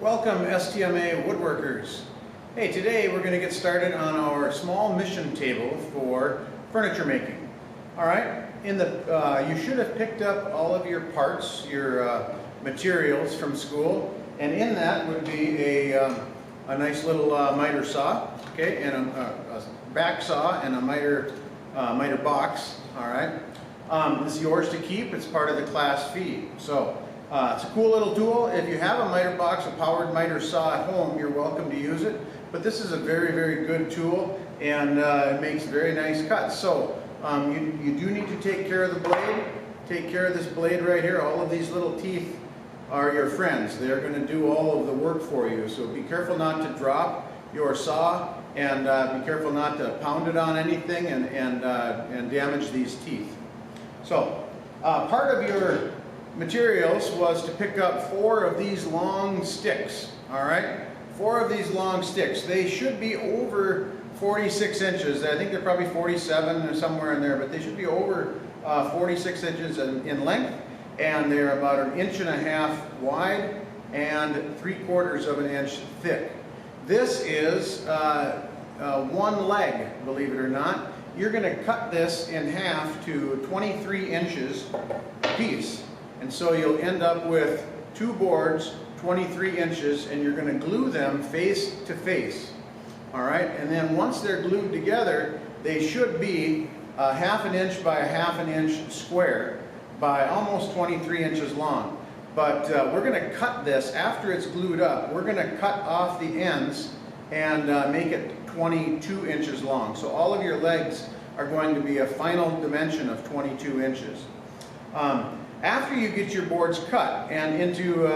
Welcome STMA woodworkers. Hey, today we're going to get started on our small mission table for furniture making. Alright, you should have picked up all of your parts, your materials from school, and in that would be a nice little miter saw, okay, and a back saw and a miter box. Alright, this is yours to keep. It's part of the class fee. So it's a cool little tool. If you have a miter box, a powered miter saw at home, you're welcome to use it. But this is a very, very good tool, and it makes very nice cuts. So you do need to take care of the blade. Take care of this blade right here. All of these little teeth are your friends. They're going to do all of the work for you. So be careful not to drop your saw, and be careful not to pound it on anything and damage these teeth. So part of your materials was to pick up 4 of these long sticks. All right, 4 of these long sticks. They should be over 46 inches. I think they're probably 47 or somewhere in there, but they should be over 46 inches in length, and they're about 1.5 inches wide and 3/4 of an inch thick. This is 1 leg, believe it or not. You're going to cut this in half to 23 inches a piece. And so you'll end up with 2 boards, 23 inches, and you're going to glue them face to face. All right, and then once they're glued together, they should be 1/2 inch by 1/2 inch square by almost 23 inches long. But we're going to cut this after it's glued up. We're going to cut off the ends and make it 22 inches long. So all of your legs are going to be a final dimension of 22 inches. After you get your boards cut and into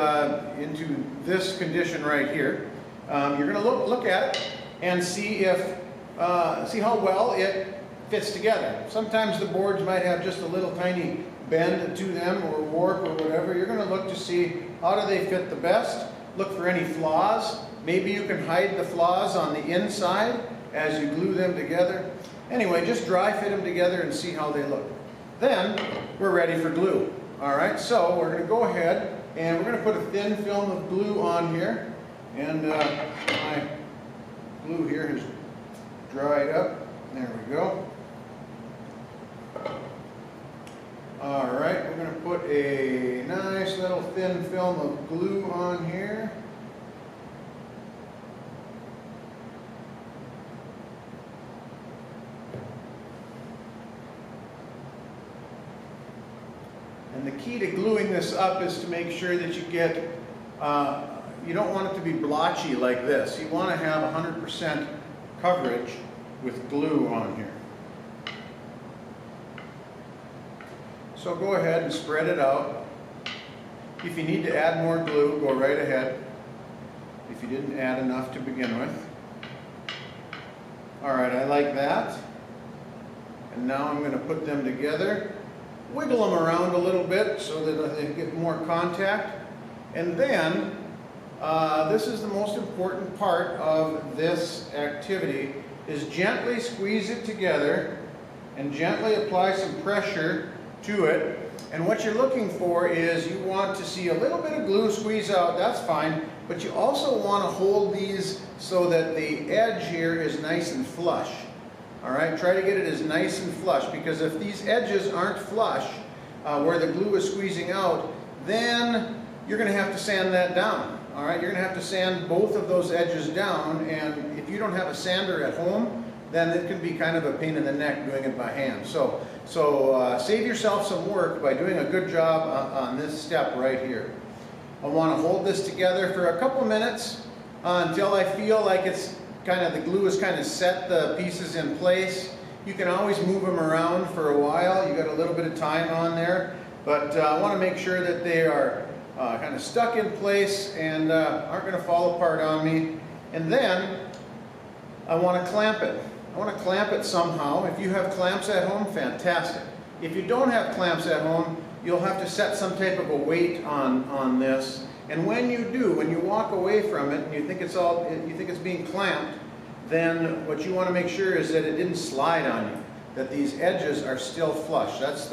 this condition right here, you're going to look at it and see how well it fits together. Sometimes the boards might have just a little tiny bend to them or warp or whatever. You're going to look to see how do they fit the best. Look for any flaws. Maybe you can hide the flaws on the inside as you glue them together. Anyway, just dry fit them together and see how they look. Then we're ready for glue. All right, so we're going to go ahead and we're going to put a thin film of glue on here, and my glue here has dried up. There we go. All right, we're going to put a nice little thin film of glue on here. And the key to gluing this up is to make sure that you get, you don't want it to be blotchy like this. You want to have 100% coverage with glue on here. So go ahead and spread it out. If you need to add more glue, go right ahead. If you didn't add enough to begin with. All right, I like that. And now I'm going to put them together. Wiggle them around a little bit so that they get more contact. And then, this is the most important part of this activity, is gently squeeze it together and gently apply some pressure to it. And what you're looking for is you want to see a little bit of glue squeeze out, that's fine, but you also want to hold these so that the edge here is nice and flush. All right, try to get it as nice and flush, because if these edges aren't flush, where the glue is squeezing out, then you're going to have to sand that down. All right, you're going to have to sand both of those edges down, and if you don't have a sander at home, then it can be kind of a pain in the neck doing it by hand. So save yourself some work by doing a good job on this step right here. I want to hold this together for a couple minutes until I feel like it's the glue is kind of set the pieces in place. You can always move them around for a while. You got a little bit of time on there, but I want to make sure that they are kind of stuck in place and aren't going to fall apart on me. And then I want to clamp it. I want to clamp it somehow. If you have clamps at home, fantastic. If you don't have clamps at home, you'll have to set some type of a weight on this. And when you do, when you walk away from it and you think it's being clamped, then what you want to make sure is that it didn't slide on you, that these edges are still flush. That's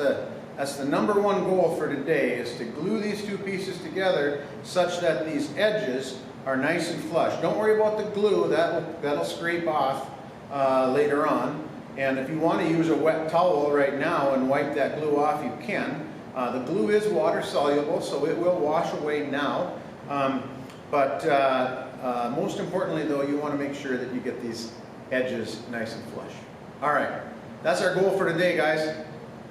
That's the number one goal for today, is to glue these two pieces together such that these edges are nice and flush. Don't worry about the glue, that'll scrape off later on. And if you want to use a wet towel right now and wipe that glue off, you can. The glue is water soluble, so it will wash away now. Most importantly though, you want to make sure that you get these edges nice and flush. All right, that's our goal for today, guys.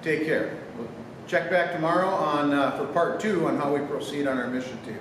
Take care. We'll check back tomorrow for part 2 on how we proceed on our mission table.